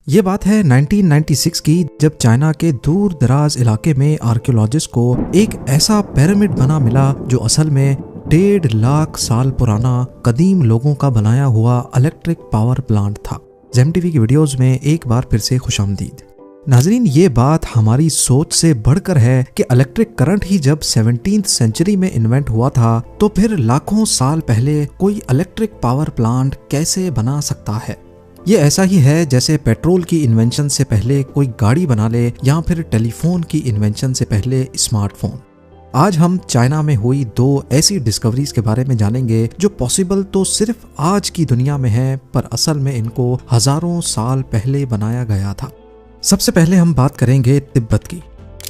ये बात है 1996 की, जब चाइना के दूर दराज इलाके में आर्कियोलॉजिस्ट को एक ऐसा पिरामिड बना मिला जो असल में 1.5 लाख साल पुराना कदीम लोगों का बनाया हुआ इलेक्ट्रिक पावर प्लांट था। जेम टीवी की वीडियोस में एक बार फिर से खुशामदीद। नाजरीन, ये बात हमारी सोच से बढ़कर है कि इलेक्ट्रिक करंट ही जब 17th सेंचुरी में इन्वेंट हुआ था, तो फिर लाखों साल पहले कोई इलेक्ट्रिक पावर प्लांट कैसे बना सकता है। ये ऐसा ही है जैसे पेट्रोल की इन्वेंशन से पहले कोई गाड़ी बना ले या फिर टेलीफोन की इन्वेंशन से पहले स्मार्टफोन। आज हम चाइना में हुई 2 ऐसी डिस्कवरीज के बारे में जानेंगे जो पॉसिबल तो सिर्फ आज की दुनिया में है, पर असल में इनको हजारों साल पहले बनाया गया था। सबसे पहले हम बात करेंगे तिब्बत की।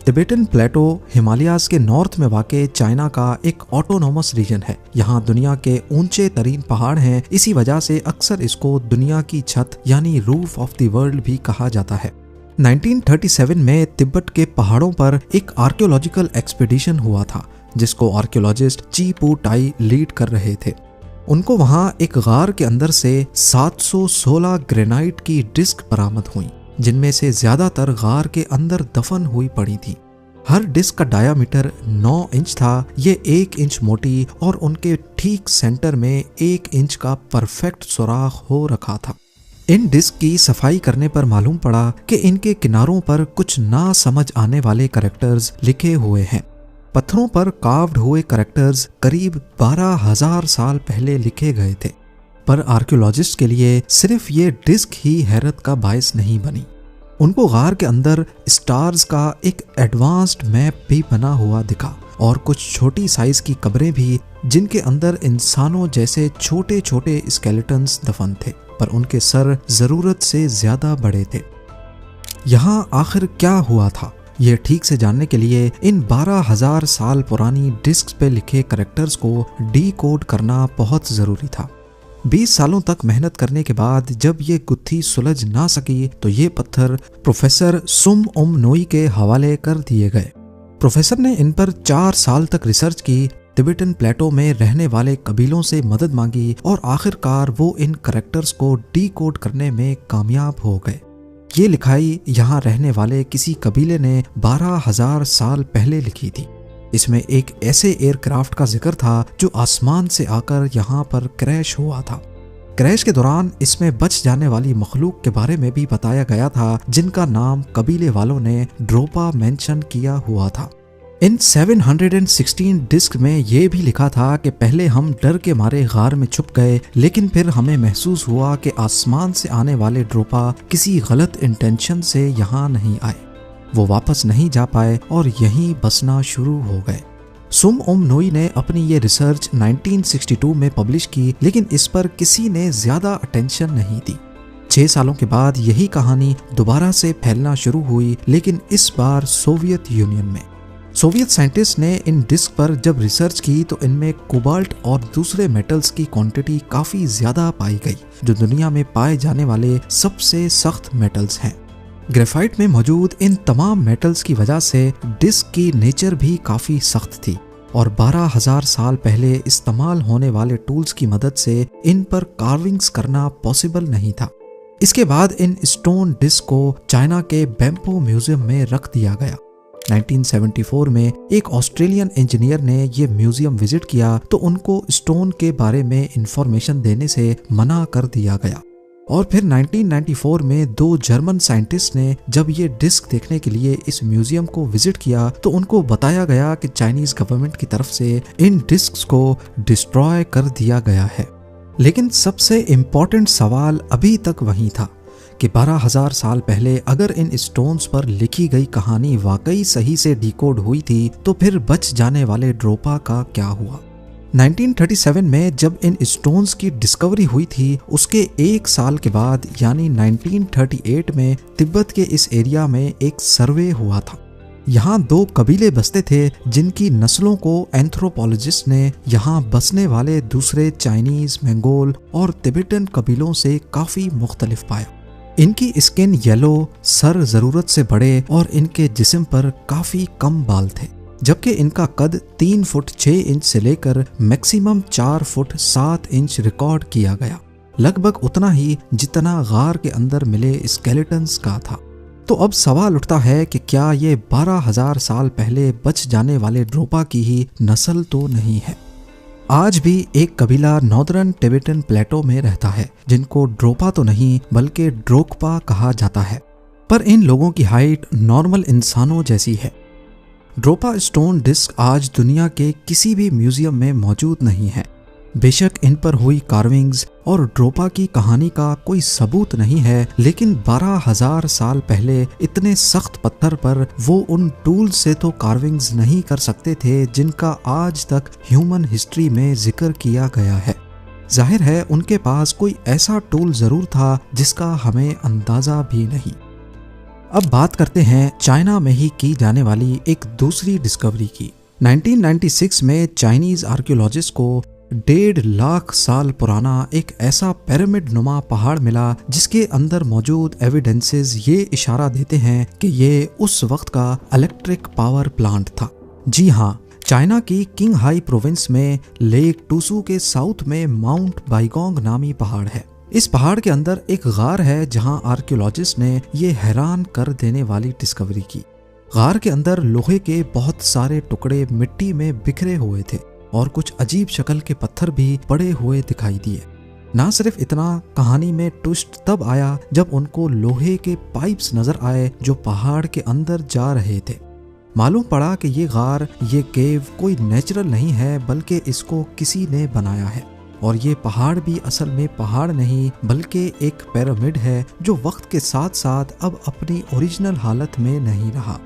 टिबेटन प्लेटो हिमालयाज के नॉर्थ में वाक़े चाइना का एक ऑटोनोमस रीजन है। यहाँ दुनिया के ऊंचे तरीन पहाड़ हैं, इसी वजह से अक्सर इसको दुनिया की छत यानी रूफ ऑफ द वर्ल्ड भी कहा जाता है। 1937 में तिब्बत के पहाड़ों पर एक आर्कियोलॉजिकल एक्सपीडिशन हुआ था, जिसको आर्कियोलॉजिस्ट ची पू टाई लीड कर रहे थे। उनको वहाँ एक गार के अंदर से 716 ग्रेनाइट की डिस्क बरामद हुई, जिनमें से ज्यादातर गार के अंदर दफन हुई पड़ी थी। हर डिस्क का डायामीटर 9 इंच था। ये 1 इंच मोटी और उनके ठीक सेंटर में 1 इंच का परफेक्ट सुराख हो रखा था। इन डिस्क की सफाई करने पर मालूम पड़ा कि इनके किनारों पर कुछ ना समझ आने वाले कैरेक्टर्स लिखे हुए हैं। पत्थरों पर कार्व्ड हुए कैरेक्टर्स करीब 12,000 साल पहले लिखे गए थे। पर आर्कियोलॉजिस्ट के लिए सिर्फ ये डिस्क ही हैरत का बायस नहीं बनी। उनको गार के अंदर स्टार्स का एक एडवांस्ड मैप भी बना हुआ दिखा और कुछ छोटी साइज की कब्रें भी, जिनके अंदर इंसानों जैसे छोटे छोटे स्केलेटन्स दफन थे, पर उनके सर जरूरत से ज्यादा बड़े थे। यहाँ आखिर क्या हुआ था, ये ठीक से जानने के लिए इन 12,000 साल पुरानी डिस्क पे लिखे कैरेक्टर्स को डीकोड करना बहुत जरूरी था। 20 सालों तक मेहनत करने के बाद जब ये गुत्थी सुलझ ना सकी, तो ये पत्थर प्रोफेसर सुम ओम नोई के हवाले कर दिए गए। प्रोफेसर ने इन पर 4 साल तक रिसर्च की, टिबेटन प्लेटो में रहने वाले कबीलों से मदद मांगी और आखिरकार वो इन कैरेक्टर्स को डीकोड करने में कामयाब हो गए। ये लिखाई यहाँ रहने वाले किसी कबीले ने 12,000 साल पहले लिखी थी। इसमें एक ऐसे एयरक्राफ्ट का जिक्र था जो आसमान से आकर यहाँ पर क्रैश हुआ था। क्रैश के दौरान इसमें बच जाने वाली मखलूक के बारे में भी बताया गया था, जिनका नाम कबीले वालों ने ड्रोपा मेंशन किया हुआ था। इन 716 डिस्क में ये भी लिखा था कि पहले हम डर के मारे गार में छुप गए, लेकिन फिर हमें महसूस हुआ कि आसमान से आने वाले ड्रोपा किसी गलत इंटेंशन से यहाँ नहीं आए। वो वापस नहीं जा पाए और यहीं बसना शुरू हो गए। सुम ओम नोई ने अपनी ये रिसर्च 1962 में पब्लिश की, लेकिन इस पर किसी ने ज्यादा अटेंशन नहीं दी। 6 सालों के बाद यही कहानी दोबारा से फैलना शुरू हुई, लेकिन इस बार सोवियत यूनियन में। सोवियत साइंटिस्ट ने इन डिस्क पर जब रिसर्च की तो इनमें कोबाल्ट और दूसरे मेटल्स की क्वांटिटी काफी ज्यादा पाई गई, जो दुनिया में पाए जाने वाले सबसे सख्त मेटल्स हैं। ग्रेफाइट में मौजूद इन तमाम मेटल्स की वजह से डिस्क की नेचर भी काफी सख्त थी और 12,000 साल पहले इस्तेमाल होने वाले टूल्स की मदद से इन पर कार्विंग्स करना पॉसिबल नहीं था। इसके बाद इन स्टोन डिस्क को चाइना के बैम्पो म्यूजियम में रख दिया गया। 1974 में एक ऑस्ट्रेलियन इंजीनियर ने ये म्यूजियम विजिट किया तो उनको स्टोन के बारे में इंफॉर्मेशन देने से मना कर दिया गया। और फिर 1994 में 2 जर्मन साइंटिस्ट ने जब ये डिस्क देखने के लिए इस म्यूजियम को विजिट किया तो उनको बताया गया कि चाइनीज गवर्नमेंट की तरफ से इन डिस्क्स को डिस्ट्रॉय कर दिया गया है। लेकिन सबसे इम्पोर्टेंट सवाल अभी तक वही था कि 12,000 साल पहले अगर इन स्टोन्स पर लिखी गई कहानी वाकई सही से डिकोड हुई थी, तो फिर बच जाने वाले ड्रोपा का क्या हुआ। 1937 में जब इन स्टोन्स की डिस्कवरी हुई थी, उसके 1 साल के बाद यानी 1938 में तिब्बत के इस एरिया में एक सर्वे हुआ था। यहाँ 2 कबीले बसते थे, जिनकी नस्लों को एंथ्रोपोलॉजिस्ट ने यहाँ बसने वाले दूसरे चाइनीज, मंगोल और तिब्बतन कबीलों से काफी मुख्तलिफ पाया। इनकी स्किन येलो, सर जरूरत से बड़े और इनके जिस्म पर काफी कम बाल थे, जबकि इनका कद 3 फुट 6 इंच से लेकर मैक्सिमम 4 फुट 7 इंच रिकॉर्ड किया गया। लगभग उतना ही जितना गार के अंदर मिले स्केलेटन्स का था। तो अब सवाल उठता है कि क्या ये 12,000 साल पहले बच जाने वाले ड्रोपा की ही नस्ल तो नहीं है। आज भी एक कबीला नॉर्दर्न टिबेटन प्लेटो में रहता है जिनको ड्रोपा तो नहीं बल्कि ड्रोकपा कहा जाता है, पर इन लोगों की हाइट नॉर्मल इंसानों जैसी है। ड्रोपा स्टोन डिस्क आज दुनिया के किसी भी म्यूजियम में मौजूद नहीं है। बेशक इन पर हुई कार्विंग्स और ड्रोपा की कहानी का कोई सबूत नहीं है, लेकिन 12,000 साल पहले इतने सख्त पत्थर पर वो उन टूल से तो कार्विंग्स नहीं कर सकते थे जिनका आज तक ह्यूमन हिस्ट्री में जिक्र किया गया है। जाहिर है उनके पास कोई ऐसा टूल जरूर था जिसका हमें अंदाजा भी नहीं। अब बात करते हैं चाइना में ही की जाने वाली एक दूसरी डिस्कवरी की। 1996 में चाइनीज आर्कियोलॉजिस्ट को 1.5 लाख साल पुराना एक ऐसा पिरामिड नुमा पहाड़ मिला जिसके अंदर मौजूद एविडेंसेस ये इशारा देते हैं कि ये उस वक्त का इलेक्ट्रिक पावर प्लांट था। जी हाँ, चाइना की किंगहाई प्रोविंस में लेक टूसू के साउथ में माउंट बाइगोंग नामी पहाड़ है। इस पहाड़ के अंदर एक गार है जहां आर्कियोलॉजिस्ट ने ये हैरान कर देने वाली डिस्कवरी की। गार के अंदर लोहे के बहुत सारे टुकड़े मिट्टी में बिखरे हुए थे और कुछ अजीब शक्ल के पत्थर भी पड़े हुए दिखाई दिए। ना सिर्फ इतना, कहानी में ट्विस्ट तब आया जब उनको लोहे के पाइप्स नजर आए जो पहाड़ के अंदर जा रहे थे। मालूम पड़ा कि ये गार, ये केव कोई नेचुरल नहीं है बल्कि इसको किसी ने बनाया है। और ये पहाड़ भी असल में पहाड़ नहीं बल्कि एक पिरामिड है जो वक्त के साथ साथ अब अपनी ओरिजिनल हालत में नहीं रहा।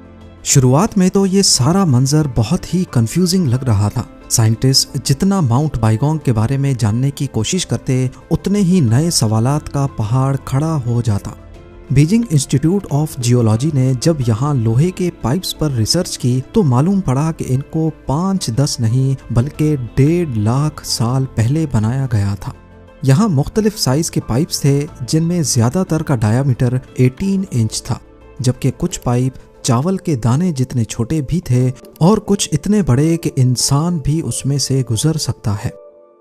शुरुआत में तो ये सारा मंजर बहुत ही कंफ्यूजिंग लग रहा था। साइंटिस्ट जितना माउंट बाइगोंग के बारे में जानने की कोशिश करते उतने ही नए सवालात का पहाड़ खड़ा हो जाता। बीजिंग इंस्टीट्यूट ऑफ जियोलॉजी ने जब यहाँ लोहे के पाइप्स पर रिसर्च की तो मालूम पड़ा कि इनको 5-10 नहीं बल्कि 1.5 लाख साल पहले बनाया गया था। यहाँ मुख्तलिफ साइज के पाइप्स थे जिनमें ज्यादातर का डायामीटर 18 इंच था, जबकि कुछ पाइप चावल के दाने जितने छोटे भी थे और कुछ इतने बड़े कि इंसान भी उसमें से गुजर सकता है।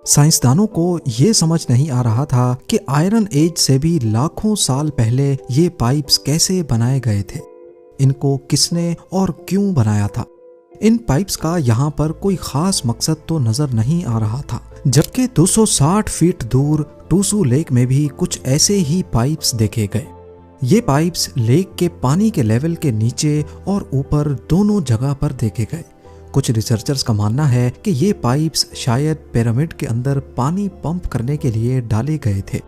साइंसदानों को ये समझ नहीं आ रहा था कि आयरन एज से भी लाखों साल पहले ये पाइप्स कैसे बनाए गए थे, इनको किसने और क्यों बनाया था। इन पाइप्स का यहाँ पर कोई खास मकसद तो नजर नहीं आ रहा था, जबकि 260 फीट दूर टूसू लेक में भी कुछ ऐसे ही पाइप्स देखे गए। ये पाइप्स लेक के पानी के लेवल के नीचे और ऊपर दोनों जगह पर देखे गए। कुछ रिसर्चर्स का मानना है कि ये पाइप्स शायद पिरामिड के अंदर पानी पंप करने के लिए डाले गए थे।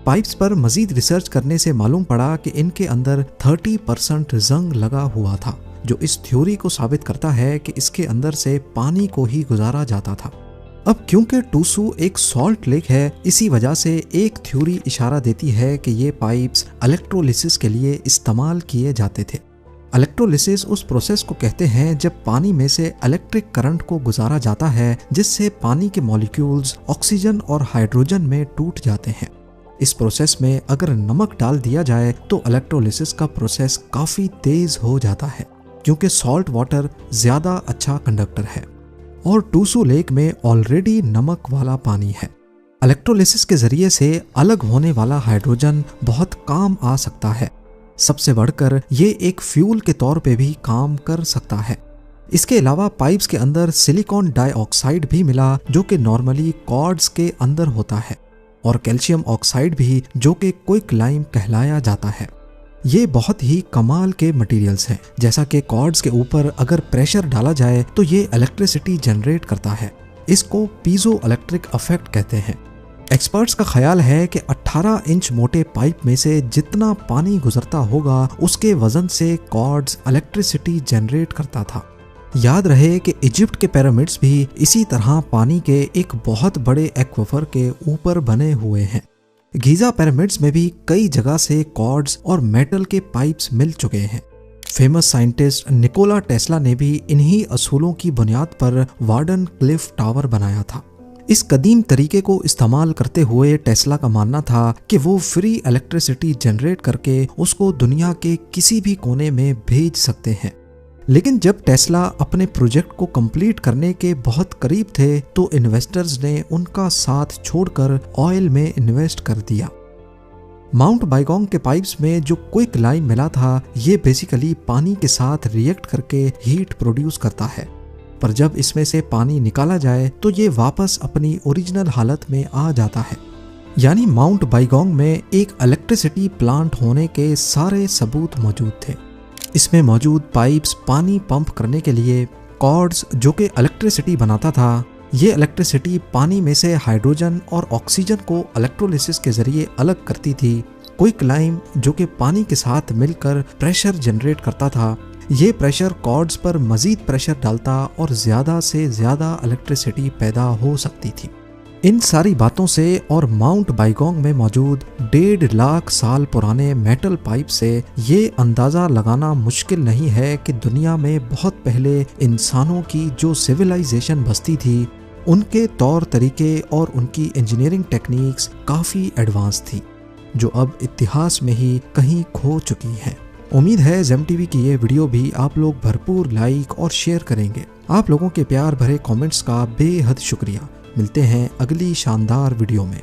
पाइप्स पर मजीद रिसर्च करने से मालूम पड़ा कि इनके अंदर 30% जंग लगा हुआ था, जो इस थ्योरी को साबित करता है कि इसके अंदर से पानी को ही गुजारा जाता था। अब क्योंकि टूसू एक सॉल्ट लेक है, इसी वजह से एक थ्योरी इशारा देती है कि ये पाइप्स इलेक्ट्रोलिसिस के लिए इस्तेमाल किए जाते थे। इलेक्ट्रोलिसिस उस प्रोसेस को कहते हैं जब पानी में से इलेक्ट्रिक करंट को गुजारा जाता है जिससे पानी के मॉलिक्यूल्स ऑक्सीजन और हाइड्रोजन में टूट जाते हैं। इस प्रोसेस में अगर नमक डाल दिया जाए तो इलेक्ट्रोलिसिस का प्रोसेस काफी तेज हो जाता है क्योंकि सॉल्ट वाटर ज्यादा अच्छा कंडक्टर है और टूसू लेक में ऑलरेडी नमक वाला पानी है। इलेक्ट्रोलिसिस के जरिए से अलग होने वाला हाइड्रोजन बहुत काम आ सकता है। सबसे बढ़कर ये एक फ्यूल के तौर पे भी काम कर सकता है। इसके अलावा पाइप्स के अंदर सिलिकॉन डाइऑक्साइड भी मिला जो कि नॉर्मली कॉर्ड्स के अंदर होता है, और कैल्शियम ऑक्साइड भी जो कि क्विक लाइम कहलाया जाता है। ये बहुत ही कमाल के मटेरियल्स हैं। जैसा कि कॉर्ड्स के ऊपर अगर प्रेशर डाला जाए तो ये इलेक्ट्रिसिटी जनरेट करता है। इसको पीजो इलेक्ट्रिक इफेक्ट कहते हैं। एक्सपर्ट्स का ख्याल है कि 18 इंच मोटे पाइप में से जितना पानी गुजरता होगा उसके वजन से कॉर्ड्स इलेक्ट्रिसिटी जनरेट करता था। याद रहे कि इजिप्ट के पिरामिड्स भी इसी तरह पानी के एक बहुत बड़े एक्वाफर के ऊपर बने हुए हैं। गीजा पिरामिड्स में भी कई जगह से कॉर्ड्स और मेटल के पाइप्स मिल चुके हैं। फेमस साइंटिस्ट निकोला टेस्ला ने भी इन्हीं असूलों की बुनियाद पर वार्डन क्लिफ टावर बनाया था। इस कदीम तरीके को इस्तेमाल करते हुए टेस्ला का मानना था कि वो फ्री इलेक्ट्रिसिटी जनरेट करके उसको दुनिया के किसी भी कोने में भेज सकते हैं। लेकिन जब टेस्ला अपने प्रोजेक्ट को कंप्लीट करने के बहुत करीब थे तो इन्वेस्टर्स ने उनका साथ छोड़कर ऑयल में इन्वेस्ट कर दिया। माउंट बाइगोंग के पाइप्स में जो क्विक लाइम मिला था ये बेसिकली पानी के साथ रिएक्ट करके हीट प्रोड्यूस करता है, पर जब इसमें से पानी निकाला जाए तो ये वापस अपनी ओरिजिनल हालत में आ जाता है। यानी माउंट बाइगोंग में एक इलेक्ट्रिसिटी प्लांट होने के सारे सबूत मौजूद थे। इसमें मौजूद पाइप्स पानी पंप करने के लिए, कॉर्ड्स जो कि इलेक्ट्रिसिटी बनाता था, ये इलेक्ट्रिसिटी पानी में से हाइड्रोजन और ऑक्सीजन को इलेक्ट्रोलिसिस के जरिए अलग करती थी, क्विक लाइम जो कि पानी के साथ मिलकर प्रेशर जनरेट करता था, ये प्रेशर कॉर्ड्स पर मजीद प्रेशर डालता और ज़्यादा से ज़्यादा इलेक्ट्रिसिटी पैदा हो सकती थी। इन सारी बातों से और माउंट बाइगोंग में मौजूद 1.5 लाख साल पुराने मेटल पाइप से ये अंदाज़ा लगाना मुश्किल नहीं है कि दुनिया में बहुत पहले इंसानों की जो सिविलाइजेशन बसती थी उनके तौर तरीके और उनकी इंजीनियरिंग टेक्निक्स काफ़ी एडवांस थी, जो अब इतिहास में ही कहीं खो चुकी हैं। उम्मीद है जेम टीवी की ये वीडियो भी आप लोग भरपूर लाइक और शेयर करेंगे। आप लोगों के प्यार भरे कमेंट्स का बेहद शुक्रिया। मिलते हैं अगली शानदार वीडियो में।